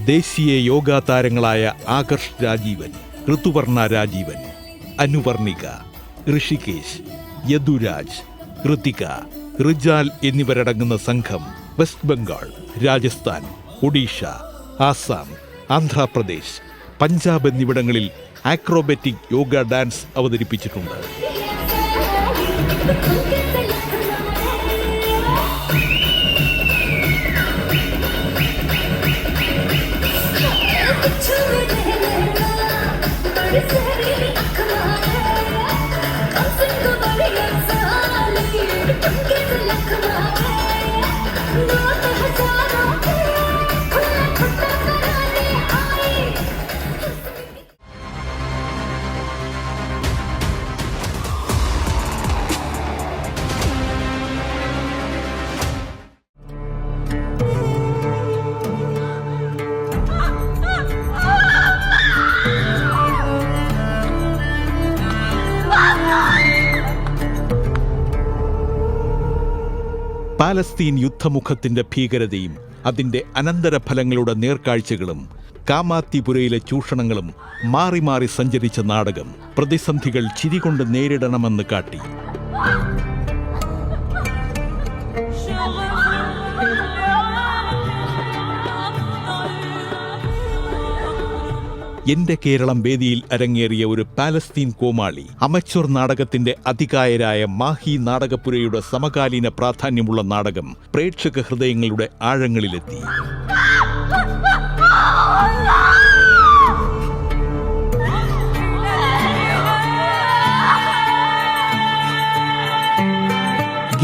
ദേശീയ യോഗാ താരങ്ങളായ ആകർഷ് രാജീവൻ, ഋതുവർണ രാജീവൻ, അനുവർണിക, ഋഷികേശ്, യദുരാജ്, ഋതിക, റിജാൽ എന്നിവരടങ്ങുന്ന സംഘം വെസ്റ്റ് ബംഗാൾ, രാജസ്ഥാൻ, ഒഡീഷ, ആസാം, ആന്ധ്രാപ്രദേശ്, പഞ്ചാബ് എന്നിവിടങ്ങളിൽ ആക്രോബാറ്റിക് യോഗ ഡാൻസ് അവതരിപ്പിച്ചിട്ടുണ്ട്. പാലസ്തീൻ യുദ്ധമുഖത്തിന്റെ ഭീകരതയും അതിന്റെ അനന്തരഫലങ്ങളുടെ നേർക്കാഴ്ചകളും കാമാത്തിപുരയിലെ ചൂഷണങ്ങളും മാറി മാറി സഞ്ചരിച്ച നാടകം പ്രതിസന്ധികൾ ചിരികൊണ്ട് നേരിടണമെന്ന് കാട്ടി. എന്റെ കേരളം വേദിയിൽ അരങ്ങേറിയ ഒരു പാലസ്തീൻ കോമാളി അമച്വർ നാടകത്തിന്റെ അതികായരായ മാഹി നാടകപ്പുരയുടെ സമകാലീന പ്രാധാന്യമുള്ള നാടകം പ്രേക്ഷക ഹൃദയങ്ങളുടെ ആഴങ്ങളിലെത്തി.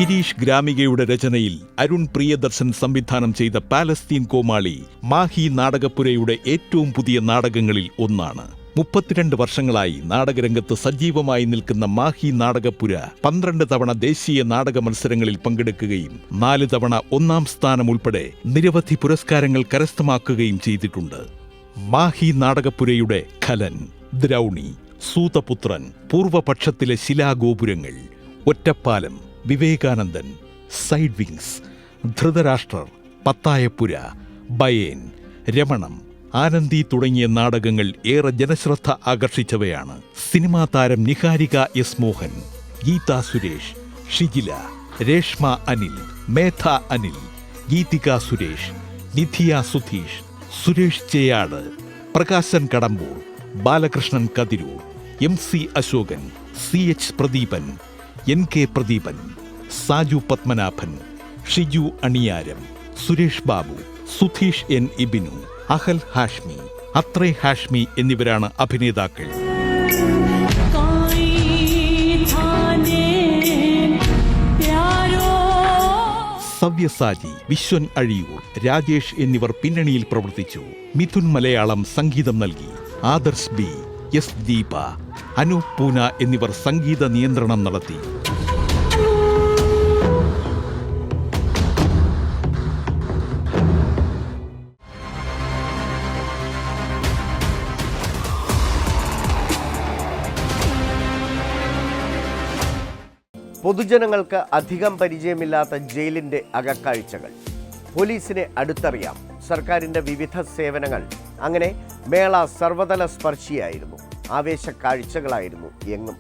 ഗിരീഷ് ഗ്രാമികയുടെ രചനയിൽ അരുൺ പ്രിയദർശൻ സംവിധാനം ചെയ്ത പാലസ്തീൻ കോമാളി മാഹി നാടകപ്പുരയുടെ ഏറ്റവും പുതിയ നാടകങ്ങളിൽ ഒന്നാണ്. 32 വർഷങ്ങളായി നാടകരംഗത്ത് സജീവമായി നിൽക്കുന്ന മാഹി നാടകപ്പുര 12 തവണ ദേശീയ നാടക മത്സരങ്ങളിൽ പങ്കെടുക്കുകയും 4 തവണ 1ാം സ്ഥാനം ഉൾപ്പെടെ നിരവധി പുരസ്കാരങ്ങൾ കരസ്ഥമാക്കുകയും ചെയ്തിട്ടുണ്ട്. മാഹി നാടകപ്പുരയുടെ ഖലൻ, ദ്രൗണി, സൂതപുത്രൻ, പൂർവപക്ഷത്തിലെ ശിലാഗോപുരങ്ങൾ, ഒറ്റപ്പാലം, വിവേകാനന്ദൻ, സൈഡ് വിങ്സ്, ധൃതരാഷ്ട്രർ, പത്തായപ്പുര, ബയേൻ, രമണം, ആനന്ദി തുടങ്ങിയ നാടകങ്ങൾ ഏറെ ജനശ്രദ്ധ ആകർഷിച്ചവയാണ്. സിനിമാ താരം Niharika S Mohan, Geetha Suresh, Shijila, Reshma Anil, Medha Anil, Geethika Suresh, Nidhiya Sudheesh, Suresh Cheyad, Prakashan Kadambur, Balakrishnan Kathirur, MC Ashokan, CH Pradeepan, NK Pradeepan, Saju Padmanabhan, Shiju Aniyaram, Suresh Babu, Sudheesh N Ibinu, Ahal Hashmi, Athre Hashmi എന്നിവരാണ് അഭിനേതാക്കൾ. സവ്യസാജി, വിശ്വൻ അഴിയൂർ, രാജേഷ് എന്നിവർ പിന്നണിയിൽ പ്രവർത്തിച്ചു. മിഥുൻ മലയാളം സംഗീതം നൽകി. ആദർശ് B, S ദീപ, അനൂപ് പൂന എന്നിവർ സംഗീത നിയന്ത്രണം നടത്തി. പൊതുജനങ്ങൾക്ക് അധികം പരിചയമില്ലാത്ത ജയിലിന്റെ അകക്കാഴ്ചകൾ. പോലീസിനെ അടുത്തറിയാം, സർക്കാരിന്റെ വിവിധ സേവനങ്ങൾ. അങ്ങനെ മേള സർവതല സ്പർശിയായിരുന്നു. ആവേശ കാഴ്ചകളായിരുന്നു എങ്ങും.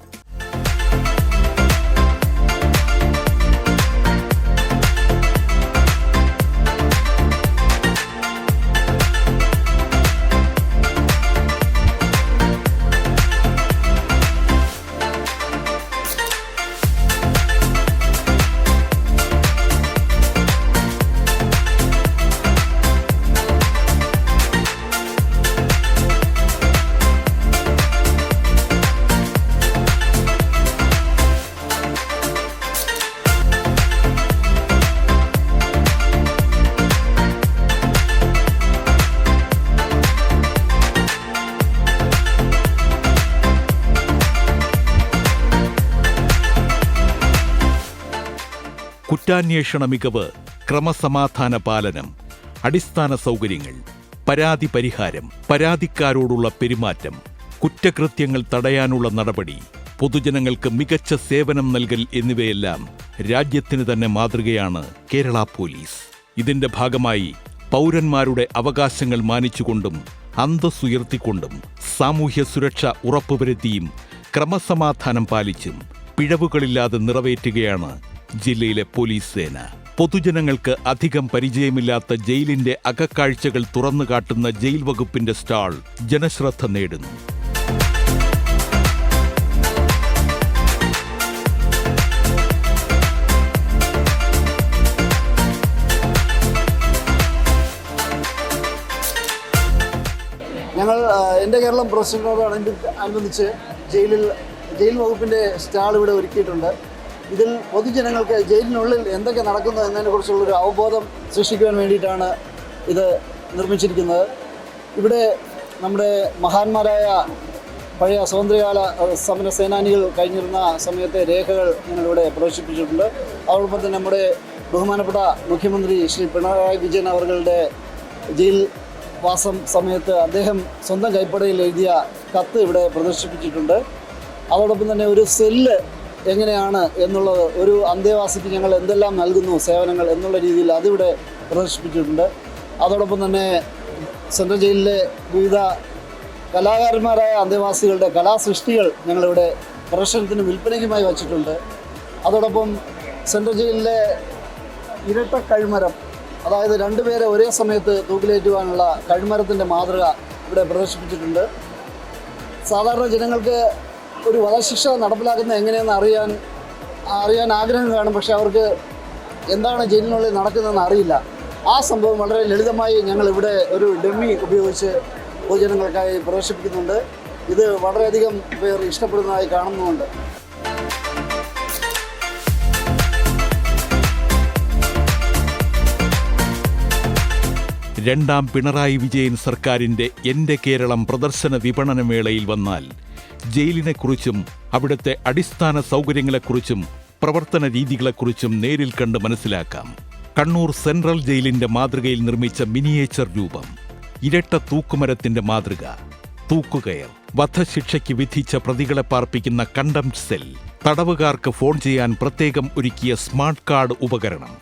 കുറ്റാന്വേഷണ മികവ്, ക്രമസമാധാന പാലനം, അടിസ്ഥാന സൗകര്യങ്ങൾ, പരാതി പരിഹാരം, പരാതിക്കാരോടുള്ള പെരുമാറ്റം, കുറ്റകൃത്യങ്ങൾ തടയാനുള്ള നടപടി, പൊതുജനങ്ങൾക്ക് മികച്ച സേവനം നൽകൽ എന്നിവയെല്ലാം രാജ്യത്തിന് തന്നെ മാതൃകയാണ് കേരള പോലീസ്. ഇതിന്റെ ഭാഗമായി പൗരന്മാരുടെ അവകാശങ്ങൾ മാനിച്ചുകൊണ്ടും അന്തസ്സുയർത്തിക്കൊണ്ടും സാമൂഹ്യ സുരക്ഷ ഉറപ്പുവരുത്തിയും ക്രമസമാധാനം പാലിച്ചും പിഴവുകളില്ലാതെ നിറവേറ്റുകയാണ് ജില്ലയിലെ പോലീസ് സേന. പൊതുജനങ്ങൾക്ക് അധികം പരിചയമില്ലാത്ത ജയിലിന്റെ അകക്കാഴ്ചകൾ തുറന്നുകാട്ടുന്ന ജയിൽ വകുപ്പിന്റെ സ്റ്റാൾ ജനശ്രദ്ധ നേടുന്നു. ഞങ്ങൾ എൻ്റെ കേരളം പ്രസിഡന്റിനോടനുബന്ധിച്ച് ജയിൽ വകുപ്പിൻ്റെ സ്റ്റാൾ ഇവിടെ ഒരുക്കിയിട്ടുണ്ട്. ഇതിൽ പൊതുജനങ്ങൾക്ക് ജയിലിനുള്ളിൽ എന്തൊക്കെ നടക്കുന്നു എന്നതിനെക്കുറിച്ചുള്ളൊരു അവബോധം സൃഷ്ടിക്കുവാൻ വേണ്ടിയിട്ടാണ് ഇത് നിർമ്മിച്ചിരിക്കുന്നത്. ഇവിടെ നമ്മുടെ മഹാന്മാരായ പഴയ സ്വാതന്ത്ര്യകാല സമര സേനാനികൾ കഴിഞ്ഞിരുന്ന സമയത്തെ രേഖകൾ ഞങ്ങളിവിടെ പ്രദർശിപ്പിച്ചിട്ടുണ്ട്. അതോടൊപ്പം തന്നെ നമ്മുടെ ബഹുമാനപ്പെട്ട മുഖ്യമന്ത്രി ശ്രീ പിണറായി വിജയൻ അവരുടെ ജയിൽ വാസം സമയത്ത് അദ്ദേഹം സ്വന്തം കൈപ്പടയിൽ എഴുതിയ കത്ത് ഇവിടെ പ്രദർശിപ്പിച്ചിട്ടുണ്ട്. അതോടൊപ്പം തന്നെ ഒരു സെല്ല് എങ്ങനെയാണ് എന്നുള്ളത്, ഒരു അന്തേവാസിക്ക് ഞങ്ങൾ എന്തെല്ലാം നൽകുന്നു സേവനങ്ങൾ എന്നുള്ള രീതിയിൽ അതിവിടെ പ്രദർശിപ്പിച്ചിട്ടുണ്ട്. അതോടൊപ്പം തന്നെ സെൻട്രൽ ജയിലിലെ വിവിധ കലാകാരന്മാരായ അന്തേവാസികളുടെ കലാസൃഷ്ടികൾ ഞങ്ങളിവിടെ പ്രദർശനത്തിന് വിൽപ്പനയ്ക്കുമായി വച്ചിട്ടുണ്ട്. അതോടൊപ്പം സെൻട്രൽ ജയിലിലെ ഇരട്ട കഴുമരം, അതായത് രണ്ടുപേരെ ഒരേ സമയത്ത് തൂക്കിലേറ്റുവാനുള്ള കഴുമരത്തിൻ്റെ മാതൃക ഇവിടെ പ്രദർശിപ്പിച്ചിട്ടുണ്ട്. സാധാരണ ജനങ്ങൾക്ക് ഒരു വധശിക്ഷ നടപ്പിലാക്കുന്നത് എങ്ങനെയെന്ന് അറിയാൻ ആഗ്രഹം കാണും. പക്ഷേ അവർക്ക് എന്താണ് ജയിലിനുള്ളിൽ നടക്കുന്നതെന്ന് അറിയില്ല. ആ സംഭവം വളരെ ലളിതമായി ഞങ്ങൾ ഇവിടെ ഒരു ഡമ്മി ഉപയോഗിച്ച് പൊതുജനങ്ങൾക്കായി പ്രദർശിപ്പിക്കുന്നുണ്ട്. ഇത് വളരെയധികം പേർ ഇഷ്ടപ്പെടുന്നതായി കാണുന്നുമുണ്ട്. രണ്ടാം പിണറായി വിജയൻ സർക്കാരിന്റെ എൻ്റെ കേരളം പ്രദർശന വിപണനമേളയിൽ വന്നാൽ ജയിലിനെക്കുറിച്ചും അവിടുത്തെ അടിസ്ഥാന സൗകര്യങ്ങളെക്കുറിച്ചും പ്രവർത്തന രീതികളെക്കുറിച്ചും നേരിൽ കണ്ട് മനസ്സിലാക്കാം. കണ്ണൂർ സെൻട്രൽ ജയിലിന്റെ മാതൃകയിൽ നിർമ്മിച്ച മിനിയേച്ചർ രൂപം, ഇരട്ട തൂക്കുമരത്തിന്റെ മാതൃക, തൂക്കുകയർ, വധശിക്ഷയ്ക്ക് വിധിച്ച പ്രതികളെ പാർപ്പിക്കുന്ന കണ്ടംപ്റ്റ് സെൽ, തടവുകാർക്ക് ഫോൺ ചെയ്യാൻ പ്രത്യേകം ഒരുക്കിയ സ്മാർട്ട് കാർഡ് ഉപകരണം,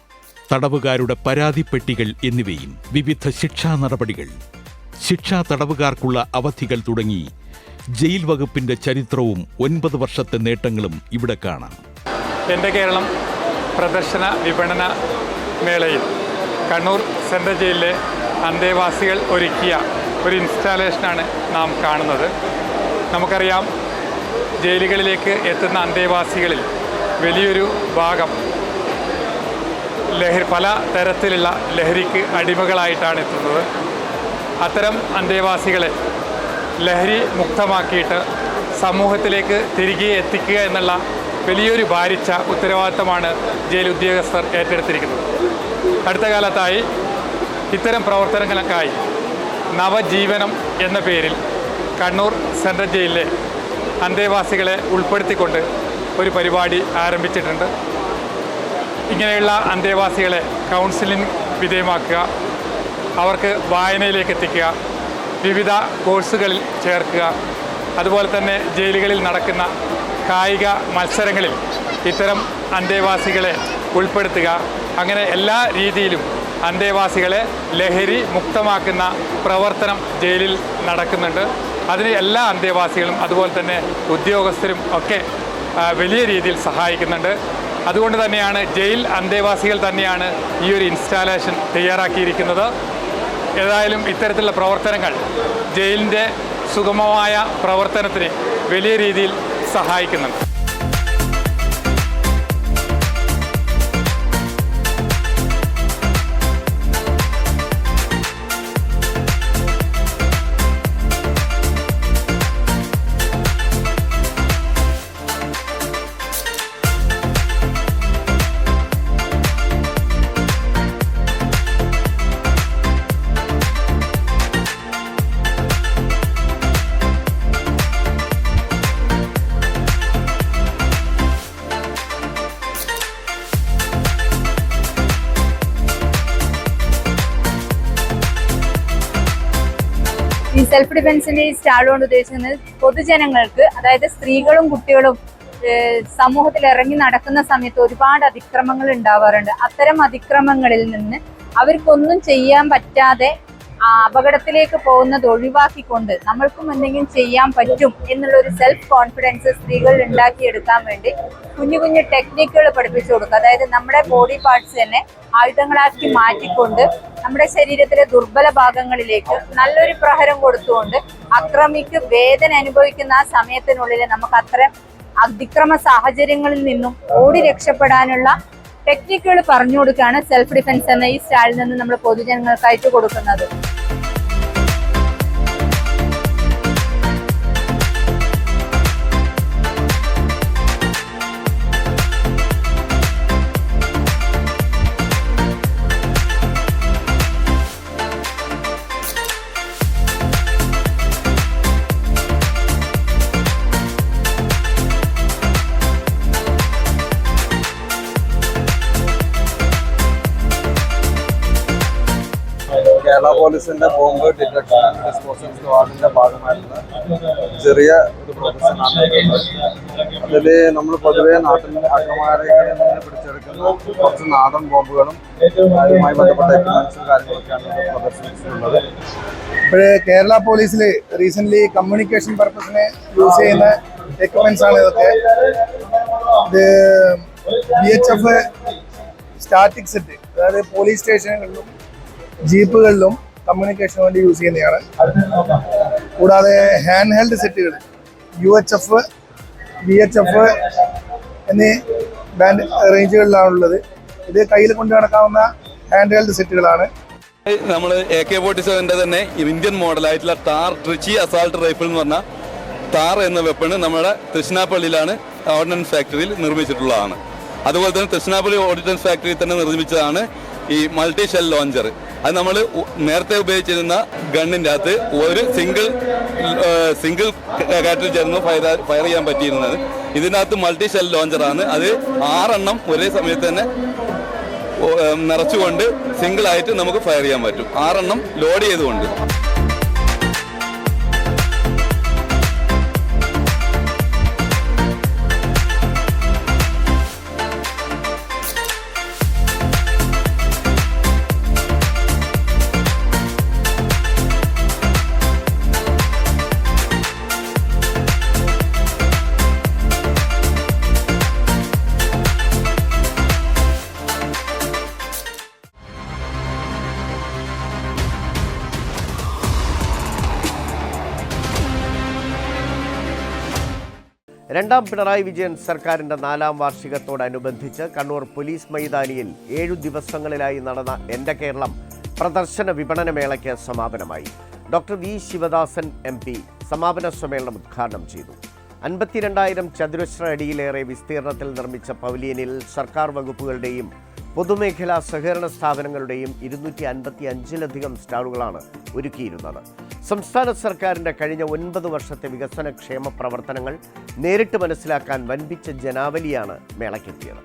തടവുകാരുടെ പരാതിപ്പെട്ടികൾ എന്നിവയും വിവിധ ശിക്ഷാ നടപടികൾ, ശിക്ഷാ തടവുകാർക്കുള്ള അവധികൾ തുടങ്ങി ജയിൽ വകുപ്പിന്റെ ചരിത്രവും 9 വർഷത്തെ നേട്ടങ്ങളും ഇവിടെ കാണാം. എൻ്റെ കേരളം പ്രദർശന വിപണന മേളയിൽ കണ്ണൂർ സെൻട്രൽ ജയിലിലെ അന്തേവാസികൾ ഒരുക്കിയ ഒരു ഇൻസ്റ്റാലേഷനാണ് നാം കാണുന്നത്. നമുക്കറിയാം, ജയിലുകളിലേക്ക് എത്തുന്ന അന്തേവാസികളിൽ വലിയൊരു ഭാഗം പല തരത്തിലുള്ള ലഹരിക്ക് അടിമകളായിട്ടാണ് എത്തുന്നത്. അത്തരം അന്തേവാസികളെ ലഹരി മുക്തമാക്കിയിട്ട് സമൂഹത്തിലേക്ക് തിരികെ എത്തിക്കുക എന്നുള്ള വലിയൊരു ഭാരിച്ച ഉത്തരവാദിത്തമാണ് ജയിൽ ഉദ്യോഗസ്ഥർ ഏറ്റെടുത്തിരിക്കുന്നത്. അടുത്ത കാലത്തായി ഇത്തരം പ്രവർത്തനങ്ങൾക്കായി നവജീവനം എന്ന പേരിൽ കണ്ണൂർ സെൻട്രൽ ജയിലിലെ അന്തേവാസികളെ ഉൾപ്പെടുത്തിക്കൊണ്ട് ഒരു പരിപാടി ആരംഭിച്ചിട്ടുണ്ട്. ഇങ്ങനെയുള്ള അന്തേവാസികളെ കൗൺസിലിംഗ് വിധേയമാക്കുക, അവർക്ക് വായനയിലേക്ക് എത്തിക്കുക, വിവിധ കോഴ്സുകളിൽ ചേർക്കുക, അതുപോലെ തന്നെ ജയിലുകളിൽ നടക്കുന്ന കായിക മത്സരങ്ങളിൽ ഇത്തരം അന്തേവാസികളെ ഉൾപ്പെടുത്തുക. അങ്ങനെ എല്ലാ രീതിയിലും അന്തേവാസികളെ ലഹരി മുക്തമാക്കുന്ന പ്രവർത്തനം ജയിലിൽ നടക്കുന്നുണ്ട്. അതിന് എല്ലാ അന്തേവാസികളും അതുപോലെ തന്നെ ഉദ്യോഗസ്ഥരും ഒക്കെ വലിയ രീതിയിൽ സഹായിക്കുന്നുണ്ട്. അതുകൊണ്ട് തന്നെയാണ് ജയിൽ അന്തേവാസികൾ തന്നെയാണ് ഈ ഒരു ഇൻസ്റ്റാലേഷൻ തയ്യാറാക്കിയിരിക്കുന്നത്. ഏതായാലും ഇത്തരത്തിലുള്ള പ്രവർത്തനങ്ങൾ ജയിലിൻ്റെ സുഗമമായ പ്രവർത്തനത്തിന് വലിയ രീതിയിൽ സഹായിക്കുന്നുണ്ട്. ഈ സെൽഫ് ഡിഫൻസിന്റെ ഈ സ്റ്റാൾ കൊണ്ട് ഉദ്ദേശിക്കുന്നത് പൊതുജനങ്ങൾക്ക്, അതായത് സ്ത്രീകളും കുട്ടികളും സമൂഹത്തിൽ ഇറങ്ങി നടക്കുന്ന സമയത്ത് ഒരുപാട് അതിക്രമങ്ങൾ ഉണ്ടാവാറുണ്ട്. അത്തരം അതിക്രമങ്ങളിൽ നിന്ന് അവർക്കൊന്നും ചെയ്യാൻ പറ്റാതെ അപകടത്തിലേക്ക് പോകുന്നത് ഒഴിവാക്കിക്കൊണ്ട് നമ്മൾക്കും എന്തെങ്കിലും ചെയ്യാൻ പറ്റും എന്നുള്ളൊരു സെൽഫ് കോൺഫിഡൻസ് സ്ത്രീകളിൽ ഉണ്ടാക്കിയെടുക്കാൻ വേണ്ടി കുഞ്ഞു കുഞ്ഞു ടെക്നിക്കുകൾ പഠിപ്പിച്ചു കൊടുക്കുക. അതായത് നമ്മുടെ ബോഡി പാർട്സ് തന്നെ ആയുധങ്ങളാക്കി മാറ്റിക്കൊണ്ട് നമ്മുടെ ശരീരത്തിലെ ദുർബല ഭാഗങ്ങളിലേക്ക് നല്ലൊരു പ്രഹരം കൊടുത്തുകൊണ്ട് അക്രമിക്ക് വേദന അനുഭവിക്കുന്ന ആ സമയത്തിനുള്ളിൽ നമുക്ക് അത്തരം അതിക്രമ സാഹചര്യങ്ങളിൽ നിന്നും ഓടി രക്ഷപ്പെടാനുള്ള ടെക്നിക്കുകൾ പറഞ്ഞു കൊടുക്കുകയാണ് സെൽഫ് ഡിഫൻസ് എന്ന ഈ സ്റ്റാളിൽ നിന്ന് നമ്മൾ പൊതുജനങ്ങൾക്കായിട്ട് കൊടുക്കുന്നത്. കേരള പോലീസിന്റെ ബോംബ് ഡിറ്റക്ഷൻ ആൻഡ് ഡിസ്പോസൽ സ്ക്വാഡിന്റെ ഭാഗമായിട്ടുള്ള ചെറിയ ഒരു പ്രൊഫഷനാണ്. അതിൽ നമ്മൾ പൊതുവെ നാട്ടിൽ അക്രമകാരികളിൽ നിന്ന് പിടിച്ചെടുക്കുന്ന കുറച്ച് നാടൻ ബോംബുകളും അതുമായി ബന്ധപ്പെട്ട എക്യുപ്മെന്റ്സും കാര്യങ്ങളൊക്കെയാണ് പ്രദർശിപ്പിച്ചിട്ടുള്ളത്. ഇപ്പോഴേ കേരള പോലീസിൽ റീസെന്റ് കമ്മ്യൂണിക്കേഷൻ പർപ്പസിന് യൂസ് ചെയ്യുന്ന എക്യുപ്മെന്റ്സ് ആണ് ഇതൊക്കെ. ഇത് VHF സ്റ്റാറ്റിക് സെറ്റ്, അതായത് പോലീസ് സ്റ്റേഷനുകളിലും ജീപ്പുകളിലും കമ്മ്യൂണിക്കേഷന് വേണ്ടി യൂസ് ചെയ്യുന്നതാണ്. കൂടാതെ ഹാൻഡ് ഹെൽഡ് സെറ്റുകൾ UHF, VHF എന്നീ ബാൻഡ് റേഞ്ചുകളിലാണുള്ളത്. ഇത് കയ്യിൽ കൊണ്ടു നടക്കാവുന്ന ഹാൻഡ് ഹെൽഡ് സെറ്റുകളാണ്. നമ്മൾ AK-47 തന്നെ ഇന്ത്യൻ മോഡലായിട്ടുള്ള ടാർ ട്രിച്ചി അസാൾട്ട് റൈഫിൾ എന്ന് പറഞ്ഞ ടാർ എന്ന വെപ്പണ് നമ്മുടെ തൃശ്ശിനാപ്പള്ളിയിലാണ് ഓർഡിനൻസ് ഫാക്ടറിയിൽ നിർമ്മിച്ചിട്ടുള്ളതാണ്. അതുപോലെ തന്നെ തൃശ്ശിനാപ്പള്ളി ഓർഡിനൻസ് ഫാക്ടറിയിൽ തന്നെ നിർമ്മിച്ചതാണ് ഈ മൾട്ടി ഷെൽ ലോഞ്ചർ. അത് നമ്മൾ നേരത്തെ ഉപയോഗിച്ചിരുന്ന ഗണ്ണിൻ്റെ അകത്ത് ഒരു സിംഗിൾ കാറ്റിൽ ചേർന്ന് ഫയർ ചെയ്യാൻ പറ്റിയിരുന്നത്. ഇതിനകത്ത് മൾട്ടി ഷെൽ ലോഞ്ചറാണ്. അത് 6 എണ്ണം ഒരേ സമയത്ത് തന്നെ നിറച്ചുകൊണ്ട് സിംഗിളായിട്ട് നമുക്ക് ഫയർ ചെയ്യാൻ പറ്റും, 6 എണ്ണം ലോഡ് ചെയ്തുകൊണ്ട്. രണ്ടാം പിണറായി വിജയൻ സർക്കാരിൻ്റെ 4ാം വാർഷികത്തോടനുബന്ധിച്ച് കണ്ണൂർ പോലീസ് മൈതാനിയിൽ 7 ദിവസങ്ങളിലായി നടന്ന എൻ്റെ കേരളം പ്രദർശന വിപണന മേളയ്ക്ക് സമാപനമായി. ഡോക്ടർ വി ശിവദാസൻ MP സമാപന സമ്മേളനം ഉദ്ഘാടനം ചെയ്തു. 52,000 ചതുരശ്ര അടിയിലേറെ വിസ്തീർണത്തിൽ നിർമ്മിച്ച പവലിയനിൽ സർക്കാർ വകുപ്പുകളുടെയും പൊതുമേഖലാ സഹകരണ സ്ഥാപനങ്ങളുടെയും 255-ലധികം സ്റ്റാളുകളാണ് ഒരുക്കിയിരുന്നത്. സംസ്ഥാന സർക്കാരിൻ്റെ കഴിഞ്ഞ 9 വർഷത്തെ വികസനക്ഷേമ പ്രവർത്തനങ്ങൾ നേരിട്ട് മനസ്സിലാക്കാൻ വൻപിച്ച ജനാവലിയാണ് മേളയ്ക്കെത്തിയത്.